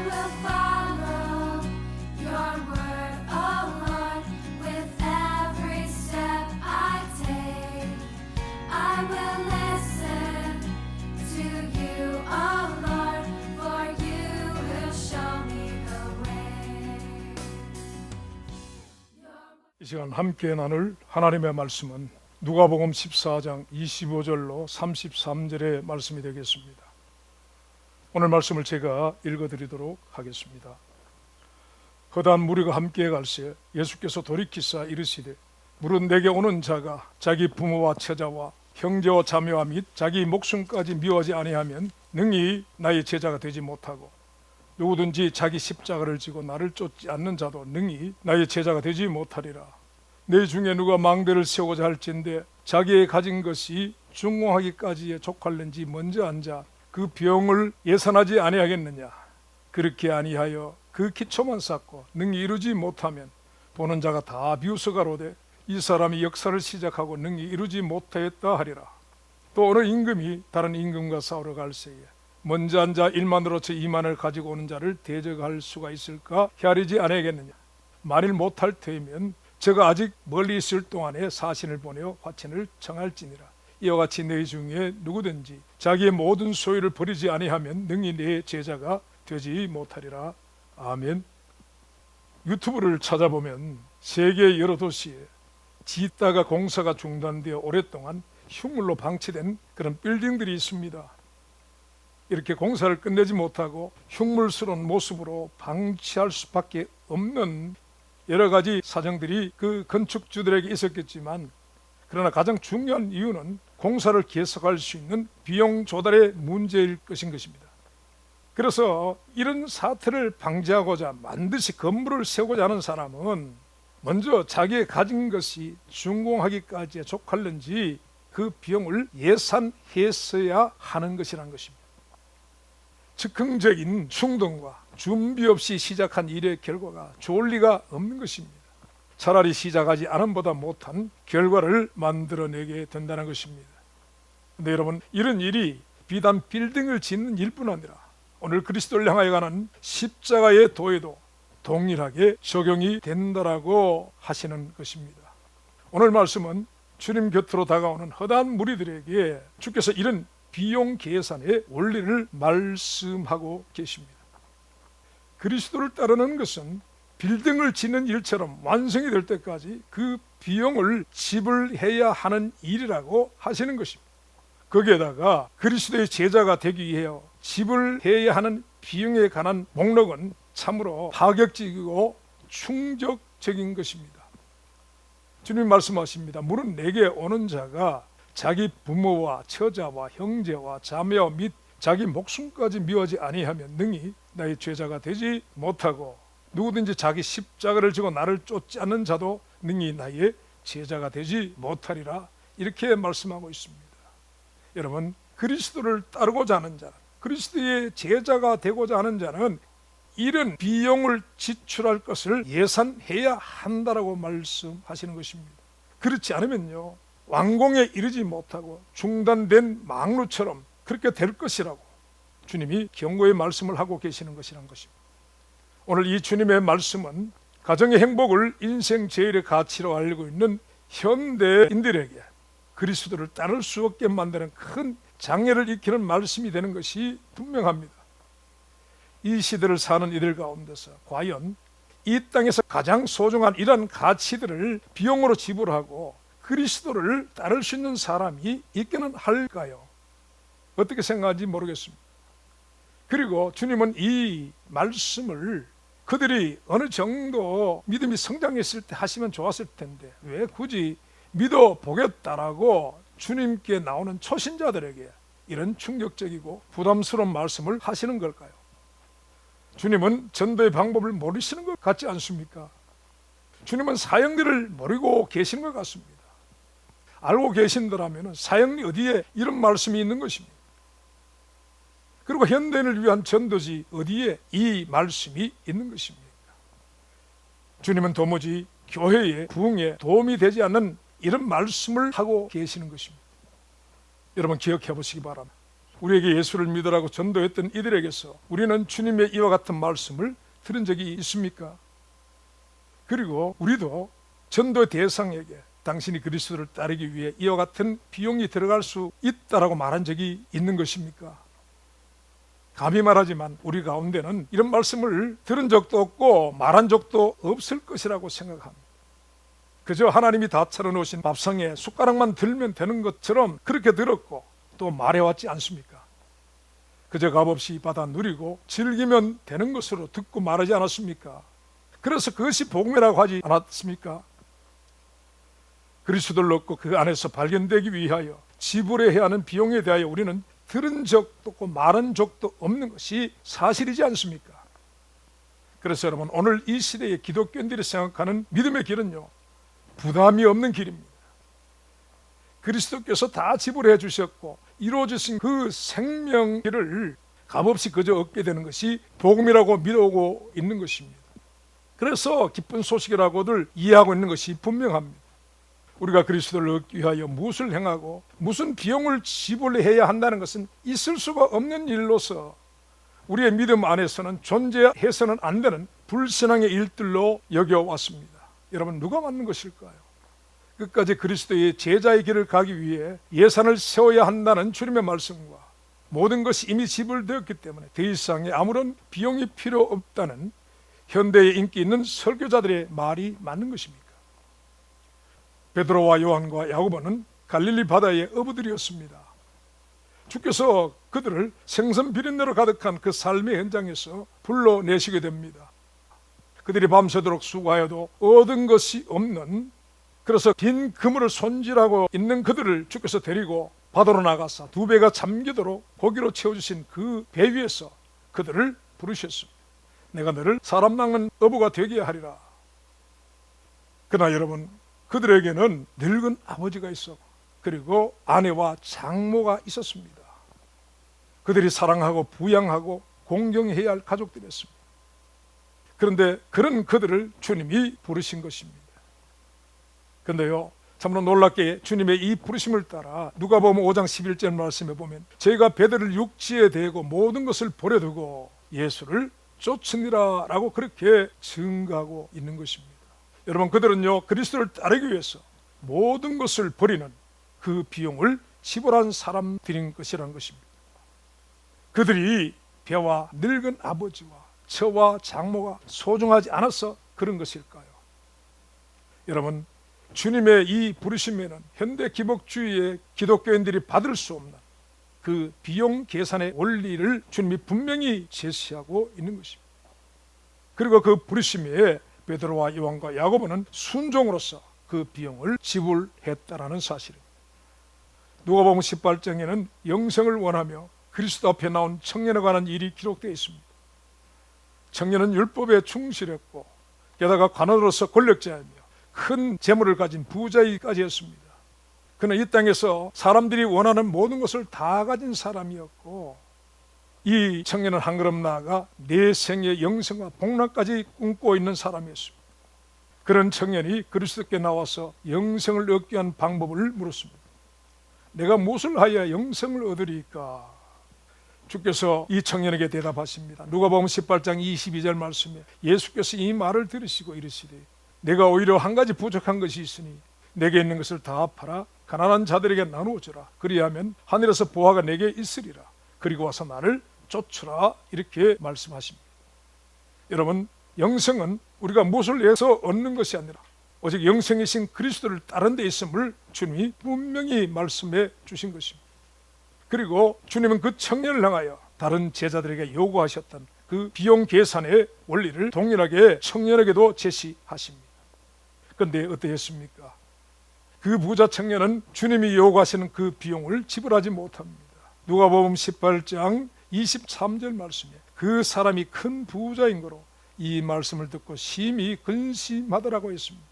will follow your word, oh Lord, with every step I take. I will listen to you, oh Lord, for you will show me the way. 이 시간 함께 나눌 하나님의 말씀은 누가복음 14장 25절로 33절의 말씀이 되겠습니다. 오늘 말씀을 제가 읽어드리도록 하겠습니다. 허다한 무리가 함께 갈새 예수께서 돌이키사 이르시되 무릇 내게 오는 자가 자기 부모와 처자와 형제와 자매와 및 자기 목숨까지 미워하지 아니하면 능히 나의 제자가 되지 못하고 누구든지 자기 십자가를 지고 나를 쫓지 않는 자도 능히 나의 제자가 되지 못하리라. 내 중에 누가 망대를 세우고자 할진대 자기의 가진 것이 중공하기까지에 족할는지 먼저 앉아 그 병을 예산하지 아니하겠느냐. 그렇게 아니하여 그 기초만 쌓고 능히 이루지 못하면 보는 자가 다 비웃어가로되 이 사람이 역사를 시작하고 능히 이루지 못하였다 하리라. 또 어느 임금이 다른 임금과 싸우러 갈새에 먼저 앉아 1만으로서 2만을 가지고 오는 자를 대적할 수가 있을까 헤아리지 아니하겠느냐. 만일 못할 터이면 저가 아직 멀리 있을 동안에 사신을 보내어 화친을 청할지니라. 이와 같이 너희 중에 누구든지 자기의 모든 소유를 버리지 아니하면 능히 내 제자가 되지 못하리라. 아멘. 유튜브를 찾아보면 세계 여러 도시에 짓다가 공사가 중단되어 오랫동안 흉물로 방치된 그런 빌딩들이 있습니다. 이렇게 공사를 끝내지 못하고 흉물스러운 모습으로 방치할 수밖에 없는 여러 가지 사정들이 그 건축주들에게 있었겠지만, 그러나 가장 중요한 이유는 공사를 계속할 수 있는 비용 조달의 문제일 것인 것입니다. 그래서 이런 사태를 방지하고자 반드시 건물을 세우고자 하는 사람은 먼저 자기의 가진 것이 준공하기까지에 족할는지 그 비용을 예산했어야 하는 것이라는 것입니다. 즉흥적인 충동과 준비 없이 시작한 일의 결과가 좋을 리가 없는 것입니다. 차라리 시작하지 않음보다 못한 결과를 만들어내게 된다는 것입니다. 근데 여러분, 이런 일이 비단 빌딩을 짓는 일뿐 아니라 오늘 그리스도를 향하여 가는 십자가의 도에도 동일하게 적용이 된다라고 하시는 것입니다. 오늘 말씀은 주님 곁으로 다가오는 허다한 무리들에게 주께서 이런 비용 계산의 원리를 말씀하고 계십니다. 그리스도를 따르는 것은 빌딩을 짓는 일처럼 완성이 될 때까지 그 비용을 지불해야 하는 일이라고 하시는 것입니다. 거기에다가 그리스도의 제자가 되기 위해 지불해야 하는 비용에 관한 목록은 참으로 파격적이고 충격적인 것입니다. 주님 말씀하십니다. 무릇 내게 오는 자가 자기 부모와 처자와 형제와 자매와 및 자기 목숨까지 미워하지 아니하면 능히 나의 제자가 되지 못하고 누구든지 자기 십자가를 지고 나를 쫓지 않는 자도 능히 나의 제자가 되지 못하리라. 이렇게 말씀하고 있습니다. 여러분, 그리스도를 따르고자 하는 자, 그리스도의 제자가 되고자 하는 자는 이런 비용을 지출할 것을 예산해야 한다라고 말씀하시는 것입니다. 그렇지 않으면요, 완공에 이르지 못하고 중단된 망루처럼 그렇게 될 것이라고 주님이 경고의 말씀을 하고 계시는 것이란 것입니다. 오늘 이 주님의 말씀은 가정의 행복을 인생 제일의 가치로 알고 있는 현대인들에게 그리스도를 따를 수 없게 만드는 큰 장애를 익히는 말씀이 되는 것이 분명합니다. 이 시대를 사는 이들 가운데서 과연 이 땅에서 가장 소중한 이러한 가치들을 비용으로 지불하고 그리스도를 따를 수 있는 사람이 있기는 할까요? 어떻게 생각하는지 모르겠습니다. 그리고 주님은 이 말씀을 그들이 어느 정도 믿음이 성장했을 때 하시면 좋았을 텐데 왜 굳이 믿어보겠다라고 주님께 나오는 초신자들에게 이런 충격적이고 부담스러운 말씀을 하시는 걸까요? 주님은 전도의 방법을 모르시는 것 같지 않습니까? 주님은 사형리를 모르고 계신 것 같습니다. 알고 계신다면 사형리 어디에 이런 말씀이 있는 것입니다. 그리고 현대인을 위한 전도지 어디에 이 말씀이 있는 것입니까? 주님은 도무지 교회의 부흥에 도움이 되지 않는 이런 말씀을 하고 계시는 것입니다. 여러분 기억해 보시기 바랍니다. 우리에게 예수를 믿으라고 전도했던 이들에게서 우리는 주님의 이와 같은 말씀을 들은 적이 있습니까? 그리고 우리도 전도 대상에게 당신이 그리스도를 따르기 위해 이와 같은 비용이 들어갈 수 있다라고 말한 적이 있는 것입니까? 감히 말하지만 우리 가운데는 이런 말씀을 들은 적도 없고 말한 적도 없을 것이라고 생각합니다. 그저 하나님이 다 차려놓으신 밥상에 숟가락만 들면 되는 것처럼 그렇게 들었고 또 말해왔지 않습니까? 그저 값없이 받아 누리고 즐기면 되는 것으로 듣고 말하지 않았습니까? 그래서 그것이 복음이라고 하지 않았습니까? 그리스도를 얻고 그 안에서 발견되기 위하여 지불해야 하는 비용에 대하여 우리는 들은 적도 없고 말한 적도 없는 것이 사실이지 않습니까? 그래서 여러분, 오늘 이 시대의 기독교인들이 생각하는 믿음의 길은요, 부담이 없는 길입니다. 그리스도께서 다 지불해 주셨고 이루어지신 그 생명길을 값없이 그저 얻게 되는 것이 복음이라고 믿어오고 있는 것입니다. 그래서 기쁜 소식이라고들 이해하고 있는 것이 분명합니다. 우리가 그리스도를 얻기 위하여 무엇을 행하고 무슨 비용을 지불해야 한다는 것은 있을 수가 없는 일로서 우리의 믿음 안에서는 존재해서는 안 되는 불신앙의 일들로 여겨왔습니다. 여러분, 누가 맞는 것일까요? 끝까지 그리스도의 제자의 길을 가기 위해 예산을 세워야 한다는 주님의 말씀과 모든 것이 이미 지불되었기 때문에 더 이상의 아무런 비용이 필요 없다는 현대에 인기 있는 설교자들의 말이 맞는 것입니까? 베드로와 요한과 야고보는 갈릴리 바다의 어부들이었습니다. 주께서 그들을 생선 비린내로 가득한 그 삶의 현장에서 불러내시게 됩니다. 그들이 밤새도록 수고하여도 얻은 것이 없는, 그래서 빈 그물을 손질하고 있는 그들을 주께서 데리고 바다로 나가사 두 배가 잠기도록 고기로 채워주신 그 배 위에서 그들을 부르셨습니다. 내가 너를 사람 낚는 어부가 되게 하리라. 그러나 여러분, 그들에게는 늙은 아버지가 있었고 그리고 아내와 장모가 있었습니다. 그들이 사랑하고 부양하고 공경해야 할 가족들이었습니다. 그런데 그런 그들을 주님이 부르신 것입니다. 그런데요, 참으로 놀랍게 주님의 이 부르심을 따라 누가복음 5장 11절 말씀에 보면 저희가 배들을 육지에 대고 모든 것을 버려두고 예수를 쫓으니라 라고 그렇게 증거하고 있는 것입니다. 여러분, 그들은요, 그리스도를 따르기 위해서 모든 것을 버리는 그 비용을 지불한 사람들인 것이라는 것입니다. 그들이 배와 늙은 아버지와 저와 장모가 소중하지 않아서 그런 것일까요? 여러분, 주님의 이 부르심에는 현대 기복주의의 기독교인들이 받을 수 없는 그 비용 계산의 원리를 주님이 분명히 제시하고 있는 것입니다. 그리고 그 부르심에 베드로와 요한과 야고보는 순종으로서 그 비용을 지불했다라는 사실입니다. 누가복음 18장에는 영생을 원하며 그리스도 앞에 나온 청년에 관한 일이 기록되어 있습니다. 청년은 율법에 충실했고 게다가 관원으로서 권력자이며 큰 재물을 가진 부자이까지였습니다. 그는 이 땅에서 사람들이 원하는 모든 것을 다 가진 사람이었고 이 청년은 한 걸음 나아가 내 생의 영생과 복락까지 꿈꾸고 있는 사람이었습니다. 그런 청년이 그리스도께 나와서 영생을 얻기 위한 방법을 물었습니다. 내가 무엇을 하여야 영생을 얻으리까? 주께서 이 청년에게 대답하십니다. 누가복음 18장 22절 말씀에 예수께서 이 말을 들으시고 이르시되 내가 오히려 한 가지 부족한 것이 있으니 내게 있는 것을 다 팔아 가난한 자들에게 나누어 주라. 그리하면 하늘에서 보화가 내게 있으리라. 그리고 와서 나를 쫓으라. 이렇게 말씀하십니다. 여러분, 영생은 우리가 무엇을 위해서 얻는 것이 아니라 오직 영생이신 그리스도를 따른 데 있음을 주님이 분명히 말씀해 주신 것입니다. 그리고 주님은 그 청년을 향하여 다른 제자들에게 요구하셨던 그 비용 계산의 원리를 동일하게 청년에게도 제시하십니다. 그런데 어떠했습니까? 그 부자 청년은 주님이 요구하시는 그 비용을 지불하지 못합니다. 누가복음 18장 23절 말씀에 그 사람이 큰 부자인 거로 이 말씀을 듣고 심히 근심하더라고 했습니다.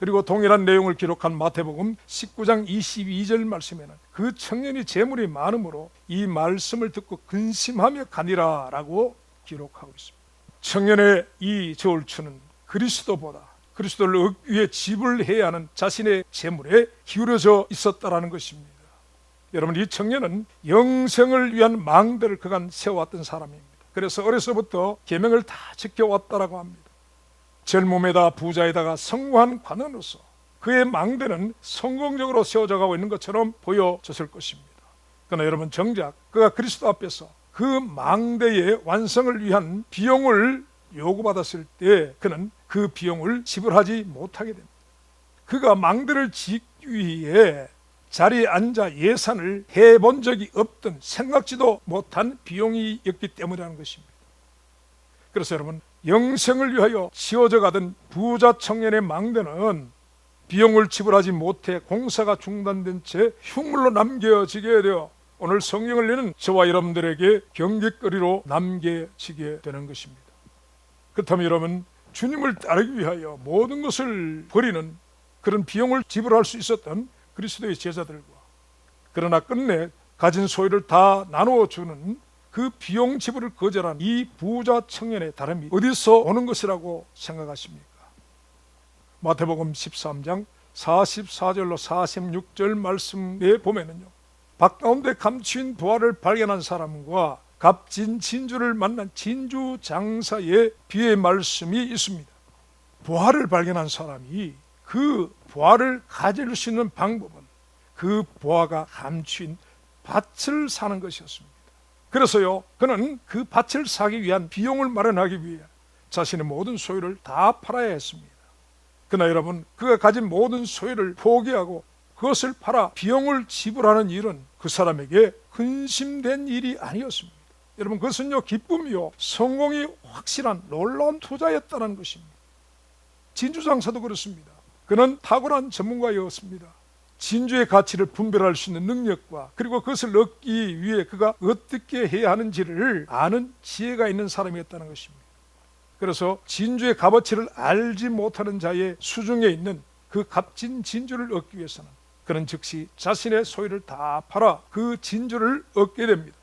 그리고 동일한 내용을 기록한 마태복음 19장 22절 말씀에는 그 청년이 재물이 많으므로 이 말씀을 듣고 근심하며 가니라 라고 기록하고 있습니다. 청년의 이 저울추는 그리스도보다 그리스도를 얻기 위해 지불해야 하는 자신의 재물에 기울여져 있었다라는 것입니다. 여러분, 이 청년은 영생을 위한 망대를 그간 세워왔던 사람입니다. 그래서 어려서부터 계명을 다 지켜왔다라고 합니다. 젊음에다 부자에다가 성공한 관원으로서 그의 망대는 성공적으로 세워져 가고 있는 것처럼 보여졌을 것입니다. 그러나 여러분, 정작 그가 그리스도 앞에서 그 망대의 완성을 위한 비용을 요구받았을 때 그는 그 비용을 지불하지 못하게 됩니다. 그가 망대를 짓기 위해 자리에 앉아 예산을 해본 적이 없던, 생각지도 못한 비용이었기 때문이라는 것입니다. 그래서 여러분, 영생을 위하여 지어져 가던 부자 청년의 망대는 비용을 지불하지 못해 공사가 중단된 채 흉물로 남겨지게 되어 오늘 성경을 읽는 저와 여러분들에게 경계거리로 남겨지게 되는 것입니다. 그렇다면 여러분, 주님을 따르기 위하여 모든 것을 버리는 그런 비용을 지불할 수 있었던 그리스도의 제자들과, 그러나 끝내 가진 소유를 다 나누어주는 그 비용 지불을 거절한 이 부자 청년의 다름이 어디서 오는 것이라고 생각하십니까? 마태복음 13장 44절로 46절 말씀에 보면은요, 밭 가운데 감추인 보화를 발견한 사람과 값진 진주를 만난 진주 장사의 비유의 말씀이 있습니다. 보화를 발견한 사람이 그 보화를 가질 수 있는 방법은 그 보화가 감추인 밭을 사는 것이었습니다. 그래서요, 그는 그 밭을 사기 위한 비용을 마련하기 위해 자신의 모든 소유를 다 팔아야 했습니다. 그러나 여러분, 그가 가진 모든 소유를 포기하고 그것을 팔아 비용을 지불하는 일은 그 사람에게 근심된 일이 아니었습니다. 여러분, 그것은요, 기쁨이요, 성공이 확실한 놀라운 투자였다는 것입니다. 진주 장사도 그렇습니다. 그는 탁월한 전문가였습니다. 진주의 가치를 분별할 수 있는 능력과, 그리고 그것을 얻기 위해 그가 어떻게 해야 하는지를 아는 지혜가 있는 사람이었다는 것입니다. 그래서 진주의 값어치를 알지 못하는 자의 수중에 있는 그 값진 진주를 얻기 위해서는 그는 즉시 자신의 소유를 다 팔아 그 진주를 얻게 됩니다.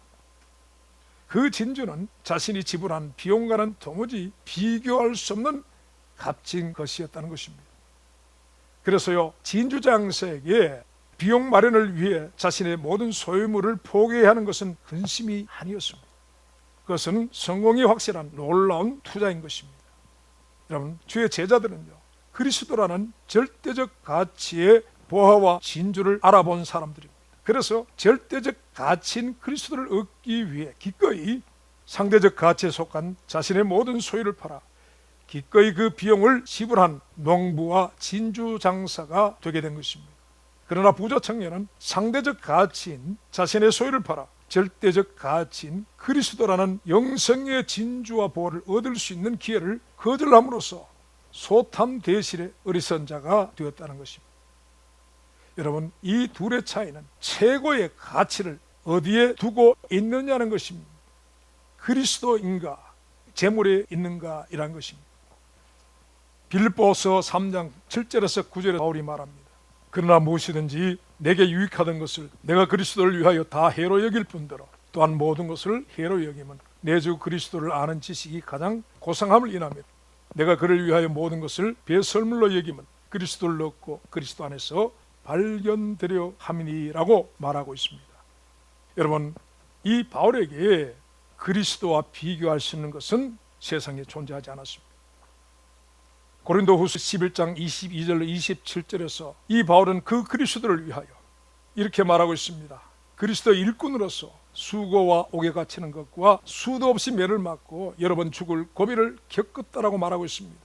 그 진주는 자신이 지불한 비용과는 도무지 비교할 수 없는 값진 것이었다는 것입니다. 그래서요, 진주 장사에게 비용 마련을 위해 자신의 모든 소유물을 포기해야 하는 것은 근심이 아니었습니다. 그것은 성공이 확실한 놀라운 투자인 것입니다. 여러분, 주의 제자들은요, 그리스도라는 절대적 가치의 보화와 진주를 알아본 사람들입니다. 그래서 절대적 가치인 그리스도를 얻기 위해 기꺼이 상대적 가치에 속한 자신의 모든 소유를 팔아 기꺼이 그 비용을 지불한 농부와 진주 장사가 되게 된 것입니다. 그러나 부자 청년은 상대적 가치인 자신의 소유를 팔아 절대적 가치인 그리스도라는 영생의 진주와 보화를 얻을 수 있는 기회를 거절함으로써 소탐 대실의 어리석은 자가 되었다는 것입니다. 여러분, 이 둘의 차이는 최고의 가치를 어디에 두고 있느냐는 것입니다. 그리스도인가 재물에 있는가 이란 것입니다. 빌립보서 3장 7절에서 9절에 바울이 말합니다. 그러나 무엇이든지 내게 유익하던 것을 내가 그리스도를 위하여 다 해로 여길 뿐더러 또한 모든 것을 해로 여김은 내 주 그리스도를 아는 지식이 가장 고상함을 인하며 내가 그를 위하여 모든 것을 배설물로 여김은 그리스도를 얻고 그리스도 안에서 발견되려 함이니라고 말하고 있습니다. 여러분, 이 바울에게 그리스도와 비교할 수 있는 것은 세상에 존재하지 않았습니다. 고린도후서 11장 22절로 27절에서 이 바울은 그 그리스도를 위하여 이렇게 말하고 있습니다. 그리스도의 일꾼으로서 수고와 옥에 갇히는 것과 수도 없이 매를 맞고 여러 번 죽을 고비를 겪었다라고 말하고 있습니다.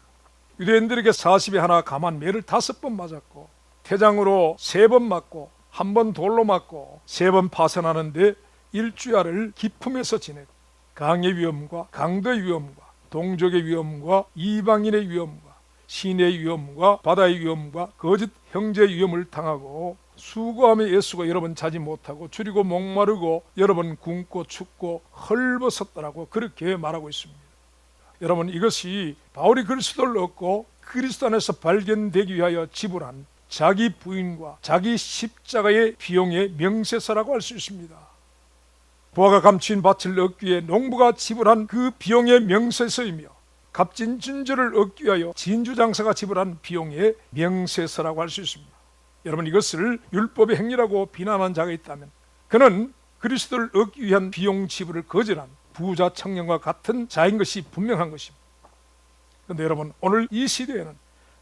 유대인들에게 40에 하나 감한 매를 5번 맞았고 태장으로 3번 맞고 1번 돌로 맞고 3번 파선하는데 일주야를 기품에서 지내고 강의 위험과 강도의 위험과 동족의 위험과 이방인의 위험과 신의 위험과 바다의 위험과 거짓 형제의 위험을 당하고 수고하며 애쓰고 여러 번 자지 못하고 줄이고 목마르고 여러 번 굶고 춥고 헐벗었다라고 그렇게 말하고 있습니다. 여러분, 이것이 바울이 그리스도를 얻고 그리스도 안에서 발견되기 위하여 지불한 자기 부인과 자기 십자가의 비용의 명세서라고 할 수 있습니다. 보화가 감추인 밭을 얻기 위해 농부가 지불한 그 비용의 명세서이며 값진 진주를 얻기 위하여 진주 장사가 지불한 비용의 명세서라고 할 수 있습니다. 여러분, 이것을 율법의 행위라고 비난한 자가 있다면 그는 그리스도를 얻기 위한 비용 지불을 거절한 부자 청년과 같은 자인 것이 분명한 것입니다. 그런데 여러분, 오늘 이 시대에는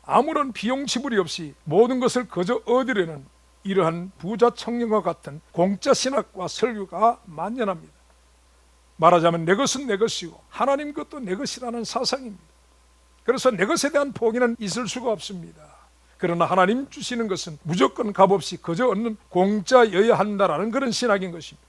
아무런 비용 지불이 없이 모든 것을 거저 얻으려는 이러한 부자 청년과 같은 공짜 신학과 설교가 만연합니다. 말하자면 내 것은 내 것이고 하나님 것도 내 것이라는 사상입니다. 그래서 내 것에 대한 포기는 있을 수가 없습니다. 그러나 하나님 주시는 것은 무조건 값없이 거저 얻는 공짜여야 한다라는 그런 신학인 것입니다.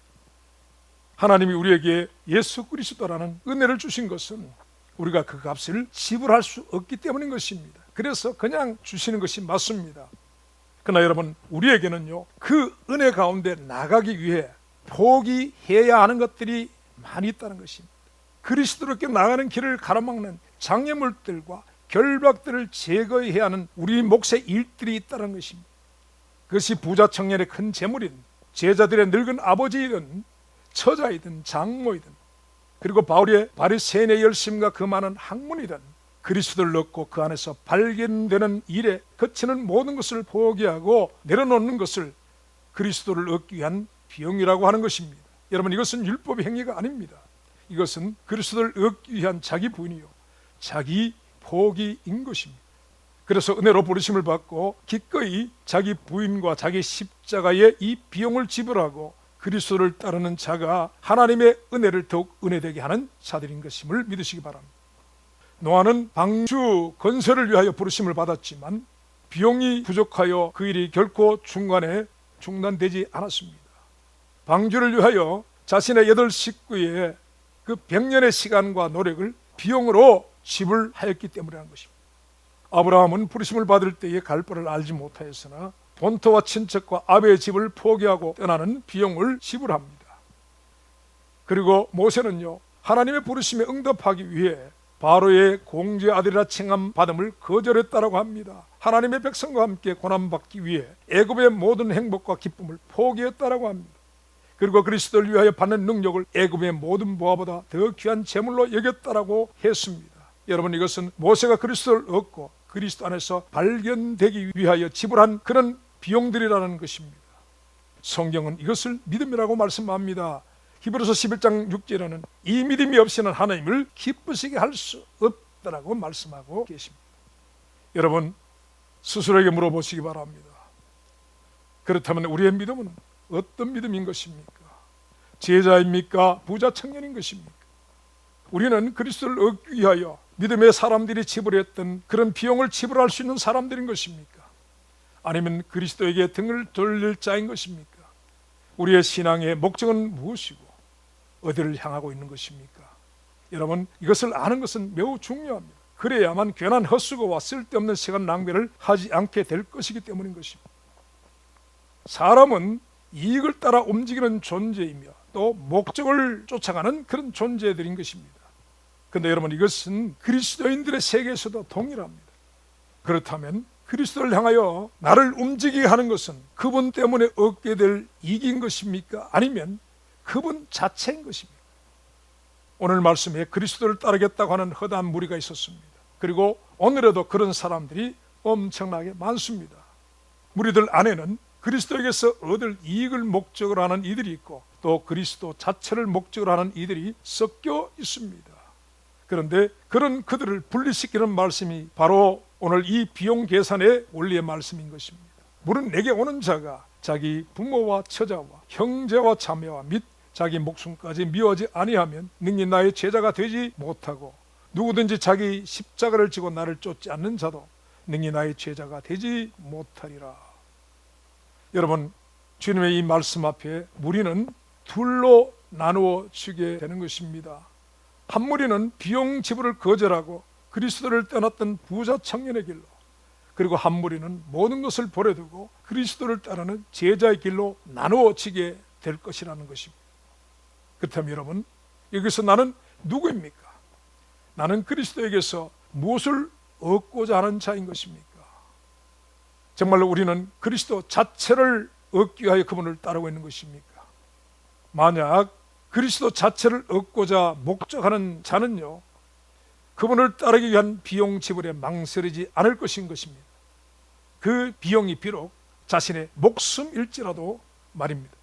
하나님이 우리에게 예수 그리스도라는 은혜를 주신 것은 우리가 그 값을 지불할 수 없기 때문인 것입니다. 그래서 그냥 주시는 것이 맞습니다. 그러나 여러분, 우리에게는요, 그 은혜 가운데 나가기 위해 포기해야 하는 것들이 많이 있다는 것입니다. 그리스도께 나가는 길을 가로막는 장애물들과 결박들을 제거해야 하는 우리 몫의 일들이 있다는 것입니다. 그것이 부자 청년의 큰 재물인 제자들의 늙은 아버지이든 처자이든 장모이든, 그리고 바울의 바리새인의 열심과 그 많은 학문이든, 그리스도를 얻고 그 안에서 발견되는 일에 거치는 모든 것을 포기하고 내려놓는 것을 그리스도를 얻기 위한 비용이라고 하는 것입니다. 여러분, 이것은 율법의 행위가 아닙니다. 이것은 그리스도를 얻기 위한 자기 부인이요, 자기 포기인 것입니다. 그래서 은혜로 부르심을 받고 기꺼이 자기 부인과 자기 십자가의 이 비용을 지불하고 그리스도를 따르는 자가 하나님의 은혜를 더욱 은혜되게 하는 자들인 것임을 믿으시기 바랍니다. 노아는 방주 건설을 위하여 부르심을 받았지만 비용이 부족하여 그 일이 결코 중간에 중단되지 않았습니다. 방주를 위하여 자신의 8 식구의 그 100년의 시간과 노력을 비용으로 지불하였기 때문이라는 것입니다. 아브라함은 부르심을 받을 때의 갈 바를 알지 못하였으나 본토와 친척과 아베의 집을 포기하고 떠나는 비용을 지불합니다. 그리고 모세는요, 하나님의 부르심에 응답하기 위해 바로의 공주의 아들이라 칭함받음을 거절했다라고 합니다. 하나님의 백성과 함께 고난받기 위해 애굽의 모든 행복과 기쁨을 포기했다라고 합니다. 그리고 그리스도를 위하여 받는 능력을 애굽의 모든 보화보다 더 귀한 재물로 여겼다라고 했습니다. 여러분, 이것은 모세가 그리스도를 얻고 그리스도 안에서 발견되기 위하여 지불한 그런 비용들이라는 것입니다. 성경은 이것을 믿음이라고 말씀합니다. 히브리서 11장 6절에는 이 믿음이 없이는 하나님을 기쁘시게 할 수 없다라고 말씀하고 계십니다. 여러분, 스스로에게 물어보시기 바랍니다. 그렇다면 우리의 믿음은 어떤 믿음인 것입니까? 제자입니까? 부자 청년인 것입니까? 우리는 그리스도를 얻기 위하여 믿음의 사람들이 지불했던 그런 비용을 지불할 수 있는 사람들인 것입니까? 아니면 그리스도에게 등을 돌릴 자인 것입니까? 우리의 신앙의 목적은 무엇이고 어디를 향하고 있는 것입니까? 여러분, 이것을 아는 것은 매우 중요합니다. 그래야만 괜한 헛수고와 쓸데없는 시간 낭비를 하지 않게 될 것이기 때문인 것입니다. 사람은 이익을 따라 움직이는 존재이며 또 목적을 쫓아가는 그런 존재들인 것입니다. 그런데 여러분, 이것은 그리스도인들의 세계에서도 동일합니다. 그렇다면 그리스도를 향하여 나를 움직이게 하는 것은 그분 때문에 얻게 될 이익인 것입니까? 아니면 그분 자체인 것입니까? 오늘 말씀에 그리스도를 따르겠다고 하는 허다한 무리가 있었습니다. 그리고 오늘에도 그런 사람들이 엄청나게 많습니다. 무리들 안에는 그리스도에게서 얻을 이익을 목적으로 하는 이들이 있고 또 그리스도 자체를 목적으로 하는 이들이 섞여 있습니다. 그런데 그런 그들을 분리시키는 말씀이 바로 오늘 이 비용 계산의 원리의 말씀인 것입니다. 물은 내게 오는 자가 자기 부모와 처자와 형제와 자매와 및 자기 목숨까지 미워하지 아니하면 능히 나의 제자가 되지 못하고 누구든지 자기 십자가를 지고 나를 쫓지 않는 자도 능히 나의 제자가 되지 못하리라. 여러분, 주님의 이 말씀 앞에 무리는 둘로 나누어지게 되는 것입니다. 한 무리는 비용 지불을 거절하고 그리스도를 떠났던 부자 청년의 길로, 그리고 한 무리는 모든 것을 버려두고 그리스도를 따르는 제자의 길로 나누어지게 될 것이라는 것입니다. 그렇다면 여러분, 여기서 나는 누구입니까? 나는 그리스도에게서 무엇을 얻고자 하는 자인 것입니까? 정말로 우리는 그리스도 자체를 얻기 위하여 그분을 따르고 있는 것입니까? 만약 그리스도 자체를 얻고자 목적하는 자는요, 그분을 따르기 위한 비용 지불에 망설이지 않을 것인 것입니다. 그 비용이 비록 자신의 목숨일지라도 말입니다.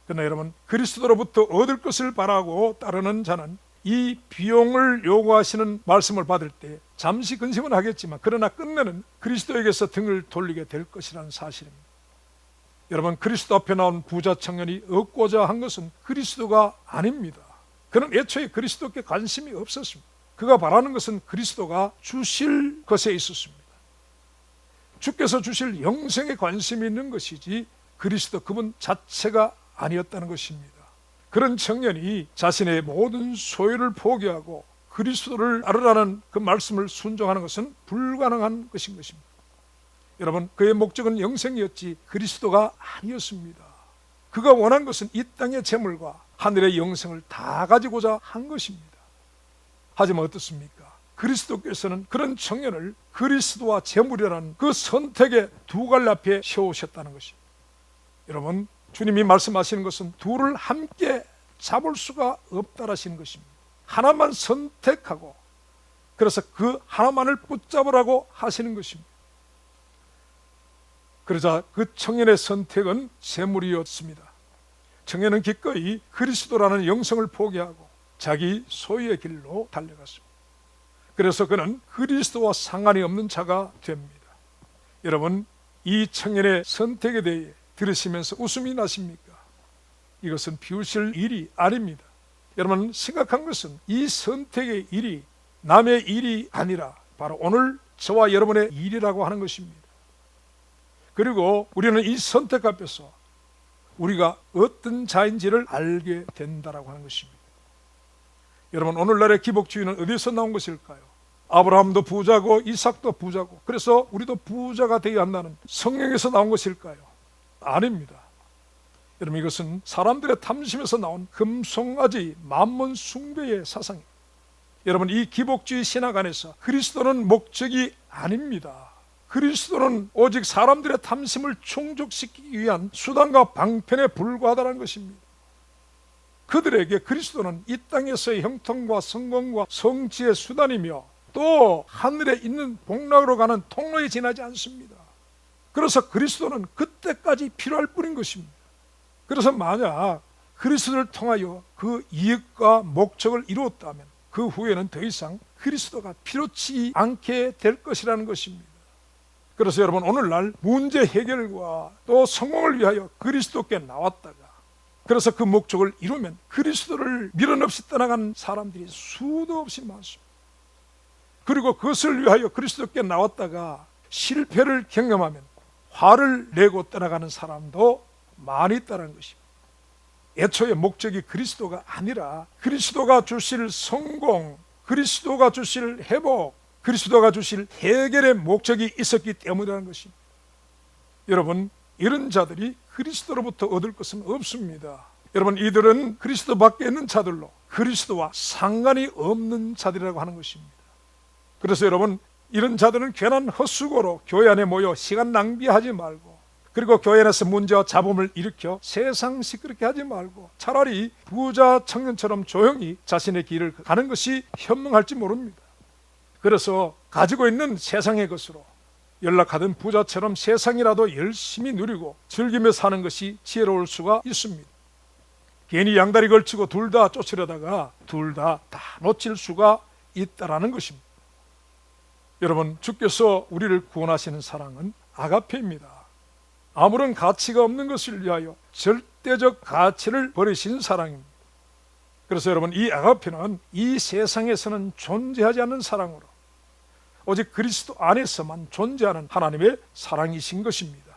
그러나 여러분, 그리스도로부터 얻을 것을 바라고 따르는 자는 이 비용을 요구하시는 말씀을 받을 때 잠시 근심은 하겠지만 그러나 끝내는 그리스도에게서 등을 돌리게 될 것이라는 사실입니다. 여러분, 그리스도 앞에 나온 부자 청년이 얻고자 한 것은 그리스도가 아닙니다. 그는 애초에 그리스도께 관심이 없었습니다. 그가 바라는 것은 그리스도가 주실 것에 있었습니다. 주께서 주실 영생에 관심이 있는 것이지 그리스도 그분 자체가 아니었다는 것입니다. 그런 청년이 자신의 모든 소유를 포기하고 그리스도를 따르라는 그 말씀을 순종하는 것은 불가능한 것인 것입니다. 여러분, 그의 목적은 영생이었지 그리스도가 아니었습니다. 그가 원한 것은 이 땅의 재물과 하늘의 영생을 다 가지고자 한 것입니다. 하지만 어떻습니까? 그리스도께서는 그런 청년을 그리스도와 재물이라는 그 선택의 두 갈래 앞에 세우셨다는 것입니다. 여러분, 주님이 말씀하시는 것은 둘을 함께 잡을 수가 없다라시는 것입니다. 하나만 선택하고 그래서 그 하나만을 붙잡으라고 하시는 것입니다. 그러자 그 청년의 선택은 재물이었습니다. 청년은 기꺼이 그리스도라는 영성을 포기하고 자기 소유의 길로 달려갔습니다. 그래서 그는 그리스도와 상관이 없는 자가 됩니다. 여러분, 이 청년의 선택에 대해 들으시면서 웃음이 나십니까? 이것은 비웃을 일이 아닙니다. 여러분, 심각한 것은 이 선택의 일이 남의 일이 아니라 바로 오늘 저와 여러분의 일이라고 하는 것입니다. 그리고 우리는 이 선택 앞에서 우리가 어떤 자인지를 알게 된다라고 하는 것입니다. 여러분, 오늘날의 기복주의는 어디서 나온 것일까요? 아브라함도 부자고 이삭도 부자고 그래서 우리도 부자가 되어야 한다는 성경에서 나온 것일까요? 아닙니다. 여러분, 이것은 사람들의 탐심에서 나온 금송아지 만몬 숭배의 사상입니다. 여러분, 이 기복주의 신학 안에서 그리스도는 목적이 아닙니다. 그리스도는 오직 사람들의 탐심을 충족시키기 위한 수단과 방편에 불과하다는 것입니다. 그들에게 그리스도는 이 땅에서의 형통과 성공과 성취의 수단이며 또 하늘에 있는 복락으로 가는 통로에 지나지 않습니다. 그래서 그리스도는 그때까지 필요할 뿐인 것입니다. 그래서 만약 그리스도를 통하여 그 이익과 목적을 이루었다면 그 후에는 더 이상 그리스도가 필요치 않게 될 것이라는 것입니다. 그래서 여러분, 오늘날 문제 해결과 또 성공을 위하여 그리스도께 나왔다가 그래서 그 목적을 이루면 그리스도를 미련 없이 떠나간 사람들이 수도 없이 많습니다. 그리고 그것을 위하여 그리스도께 나왔다가 실패를 경험하면 화를 내고 떠나가는 사람도 많이 있다는 것입니다. 애초에 목적이 그리스도가 아니라 그리스도가 주실 성공, 그리스도가 주실 회복, 그리스도가 주실 해결의 목적이 있었기 때문이라는 것입니다. 여러분, 이런 자들이 그리스도로부터 얻을 것은 없습니다. 여러분, 이들은 그리스도 밖에 있는 자들로 그리스도와 상관이 없는 자들이라고 하는 것입니다. 그래서 여러분, 이런 자들은 괜한 헛수고로 교회 안에 모여 시간 낭비하지 말고 그리고 교회 안에서 문제와 잡음을 일으켜 세상 시끄럽게 하지 말고 차라리 부자 청년처럼 조용히 자신의 길을 가는 것이 현명할지 모릅니다. 그래서 가지고 있는 세상의 것으로 연락하던 부자처럼 세상이라도 열심히 누리고 즐기며 사는 것이 지혜로울 수가 있습니다. 괜히 양다리 걸치고 둘 다 쫓으려다가 둘 다 놓칠 수가 있다라는 것입니다. 여러분, 주께서 우리를 구원하시는 사랑은 아가페입니다. 아무런 가치가 없는 것을 위하여 절대적 가치를 버리신 사랑입니다. 그래서 여러분, 이 아가페는 이 세상에서는 존재하지 않는 사랑으로 오직 그리스도 안에서만 존재하는 하나님의 사랑이신 것입니다.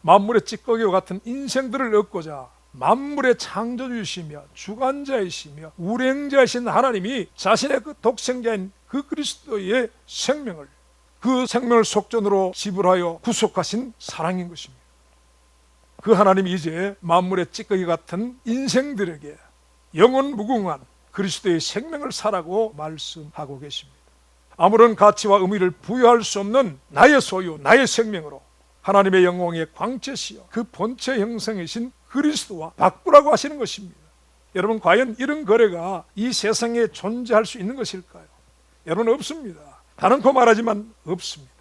만물의 찌꺼기와 같은 인생들을 얻고자 만물의 창조주이시며 주관자이시며 운행자이신 하나님이 자신의 그 독생자인 그 그리스도의 생명을 그 생명을 속전으로 지불하여 구속하신 사랑인 것입니다. 그 하나님이 이제 만물의 찌꺼기 같은 인생들에게 영원 무궁한 그리스도의 생명을 사라고 말씀하고 계십니다. 아무런 가치와 의미를 부여할 수 없는 나의 소유, 나의 생명으로 하나님의 영광의 광채시여 그 본체 형상이신 그리스도와 바꾸라고 하시는 것입니다. 여러분, 과연 이런 거래가 이 세상에 존재할 수 있는 것일까요? 여러분, 없습니다. 단언코 말하지만 없습니다.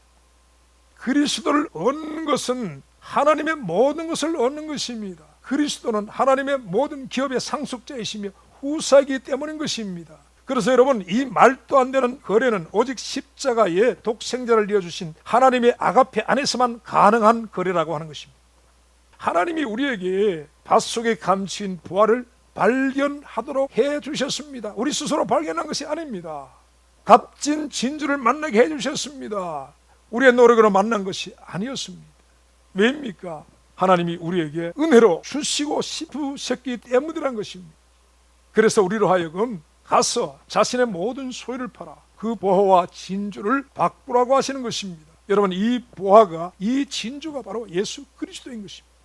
그리스도를 얻는 것은 하나님의 모든 것을 얻는 것입니다. 그리스도는 하나님의 모든 기업의 상속자이시며 후사이기 때문인 것입니다. 그래서 여러분, 이 말도 안 되는 거래는 오직 십자가에 독생자를 이어주신 하나님의 아가페 안에서만 가능한 거래라고 하는 것입니다. 하나님이 우리에게 밭속에 감추인 부활을 발견하도록 해주셨습니다. 우리 스스로 발견한 것이 아닙니다. 값진 진주를 만나게 해주셨습니다. 우리의 노력으로 만난 것이 아니었습니다. 왜입니까? 하나님이 우리에게 은혜로 주시고 싶으셨기 때문이란 것입니다. 그래서 우리로 하여금 가서 자신의 모든 소유를 팔아 그 보화와 진주를 바꾸라고 하시는 것입니다. 여러분, 이 보화가, 이 진주가 바로 예수 그리스도인 것입니다.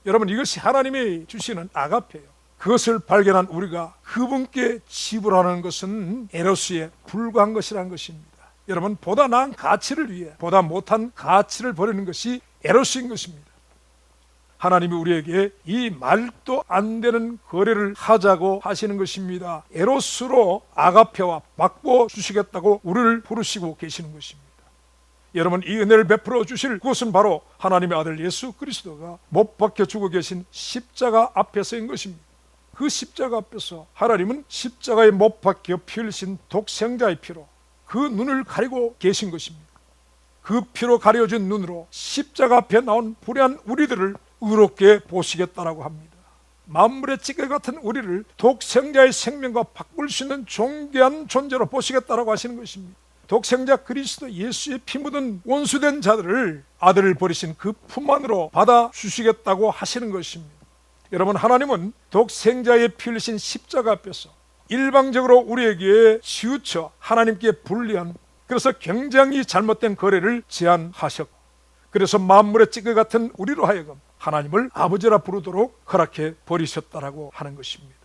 여러분, 이것이 하나님이 주시는 아가페예요. 그것을 발견한 우리가 그분께 지불하는 것은 에로스에 불과한 것이라는 것입니다. 여러분, 보다 나은 가치를 위해 보다 못한 가치를 버리는 것이 에로스인 것입니다. 하나님이 우리에게 이 말도 안 되는 거래를 하자고 하시는 것입니다. 에로스로 아가페와 바꿔 주시겠다고 우리를 부르시고 계시는 것입니다. 여러분, 이 은혜를 베풀어 주실 그것은 바로 하나님의 아들 예수 그리스도가 못 박혀 죽어 계신 십자가 앞에서인 것입니다. 그 십자가 앞에서 하나님은 십자가에 못 박혀 피 흘리신 독생자의 피로 그 눈을 가리고 계신 것입니다. 그 피로 가려진 눈으로 십자가 앞에 나온 불의한 우리들을 의롭게 보시겠다라고 합니다. 만물의 찌개 같은 우리를 독생자의 생명과 바꿀 수 있는 존귀한 존재로 보시겠다라고 하시는 것입니다. 독생자 그리스도 예수의 피 묻은 원수된 자들을 아들을 버리신 그 품 안으로 받아주시겠다고 하시는 것입니다. 여러분, 하나님은 독생자의 피 흘리신 십자가 앞에서 일방적으로 우리에게 치우쳐 하나님께 불리한, 그래서 굉장히 잘못된 거래를 제안하셨고, 그래서 만물의 찌개 같은 우리로 하여금 하나님을 아버지라 부르도록 허락해 버리셨다라고 하는 것입니다.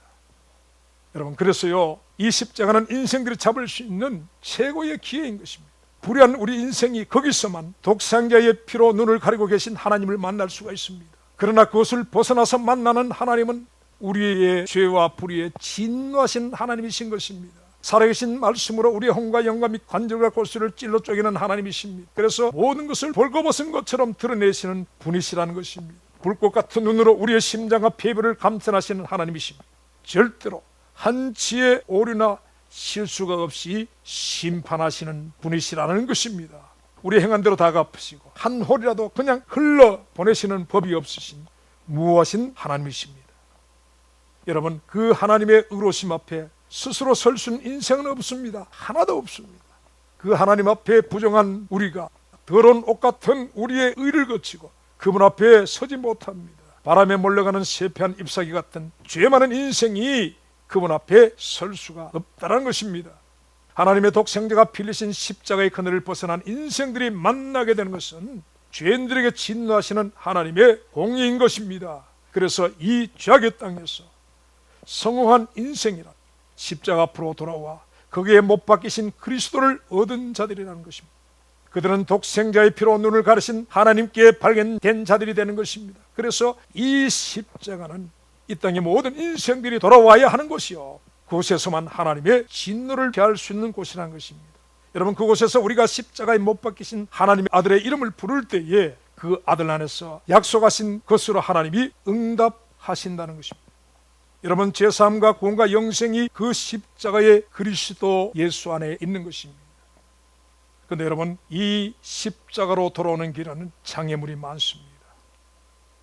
여러분, 그래서요, 이 십자가는 인생들이 잡을 수 있는 최고의 기회인 것입니다. 불의한 우리 인생이 거기서만 독생자의 피로 눈을 가리고 계신 하나님을 만날 수가 있습니다. 그러나 그것을 벗어나서 만나는 하나님은 우리의 죄와 불의에 진노하신 하나님이신 것입니다. 살아계신 말씀으로 우리의 혼과 영과 및 관절과 골수를 찔러 쪼개는 하나님이십니다. 그래서 모든 것을 벌거벗은 것처럼 드러내시는 분이시라는 것입니다. 불꽃 같은 눈으로 우리의 심장과 폐부를 감탄하시는 하나님이십니다. 절대로 한치의 오류나 실수가 없이 심판하시는 분이시라는 것입니다. 우리 행한 대로 다 갚으시고 한 홀이라도 그냥 흘러보내시는 법이 없으신 무하신 하나님이십니다. 여러분, 그 하나님의 의로심 앞에 스스로 설 수 있는 인생은 없습니다. 하나도 없습니다. 그 하나님 앞에 부정한 우리가 더러운 옷 같은 우리의 의를 거치고 그분 앞에 서지 못합니다. 바람에 몰려가는 쇠폐한 잎사귀 같은 죄 많은 인생이 그분 앞에 설 수가 없다는 것입니다. 하나님의 독생자가 빌리신 십자가의 그늘을 벗어난 인생들이 만나게 되는 것은 죄인들에게 진노하시는 하나님의 공의인 것입니다. 그래서 이 죄악의 땅에서 성공한 인생이란 십자가 앞으로 돌아와 거기에 못 박히신 그리스도를 얻은 자들이라는 것입니다. 그들은 독생자의 피로 눈을 가르신 하나님께 발견된 자들이 되는 것입니다. 그래서 이 십자가는 이 땅의 모든 인생들이 돌아와야 하는 곳이요, 그곳에서만 하나님의 진노를 피할 수 있는 곳이라는 것입니다. 여러분, 그곳에서 우리가 십자가에 못 박히신 하나님의 아들의 이름을 부를 때에 그 아들 안에서 약속하신 것으로 하나님이 응답하신다는 것입니다. 여러분, 죄사함과 구원과 영생이 그 십자가의 그리스도 예수 안에 있는 것입니다. 그런데 여러분, 이 십자가로 돌아오는 길에는 장애물이 많습니다.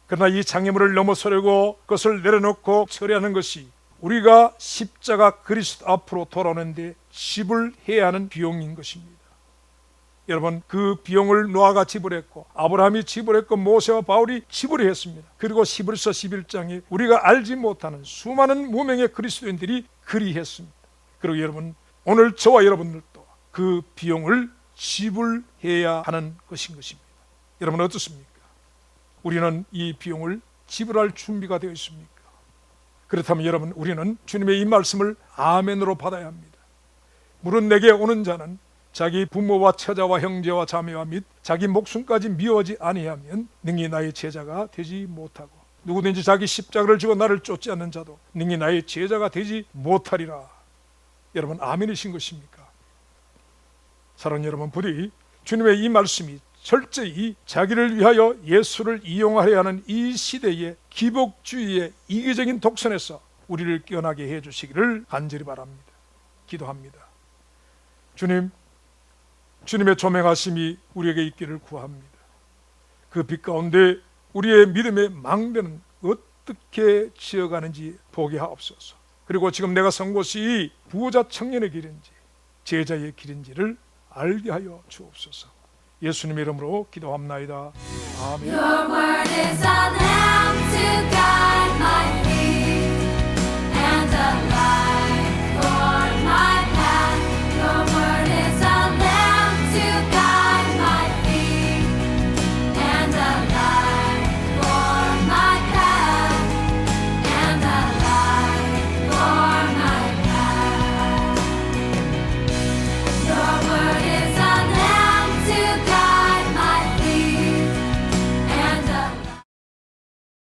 그러나 이 장애물을 넘어서려고 그것을 내려놓고 처리하는 것이 우리가 십자가 그리스도 앞으로 돌아오는데 지불해야 하는 비용인 것입니다. 여러분, 그 비용을 노아가 지불했고 아브라함이 지불했고 모세와 바울이 지불했습니다. 그리고 히브리서 11장에 우리가 알지 못하는 수많은 무명의 그리스도인들이 그리했습니다. 그리고 여러분, 오늘 저와 여러분들도 그 비용을 지불해야 하는 것인 것입니다. 여러분, 어떻습니까? 우리는 이 비용을 지불할 준비가 되어 있습니까? 그렇다면 여러분, 우리는 주님의 이 말씀을 아멘으로 받아야 합니다. 물은 내게 오는 자는 자기 부모와 처자와 형제와 자매와 및 자기 목숨까지 미워하지 아니하면 능히 나의 제자가 되지 못하고, 누구든지 자기 십자가를 지고 나를 쫓지 않는 자도 능히 나의 제자가 되지 못하리라. 여러분, 아멘이신 것입니까? 사랑하는 여러분, 부디 주님의 이 말씀이 철저히 자기를 위하여 예수를 이용하려 하는 이 시대에 기복주의의 이기적인 독선에서 우리를 깨어나게 해주시기를 간절히 바랍니다. 기도합니다. 주님, 주님의 조명하심이 우리에게 있기를 구합니다. 그 빛 가운데 우리의 믿음의 망대는 어떻게 지어가는지 보게 하옵소서. 그리고 지금 내가 선 곳이 부자 청년의 길인지 제자의 길인지를 알게 하여 주옵소서. 예수님의 이름으로 기도합나이다. 아멘. Your word is a lamp to guide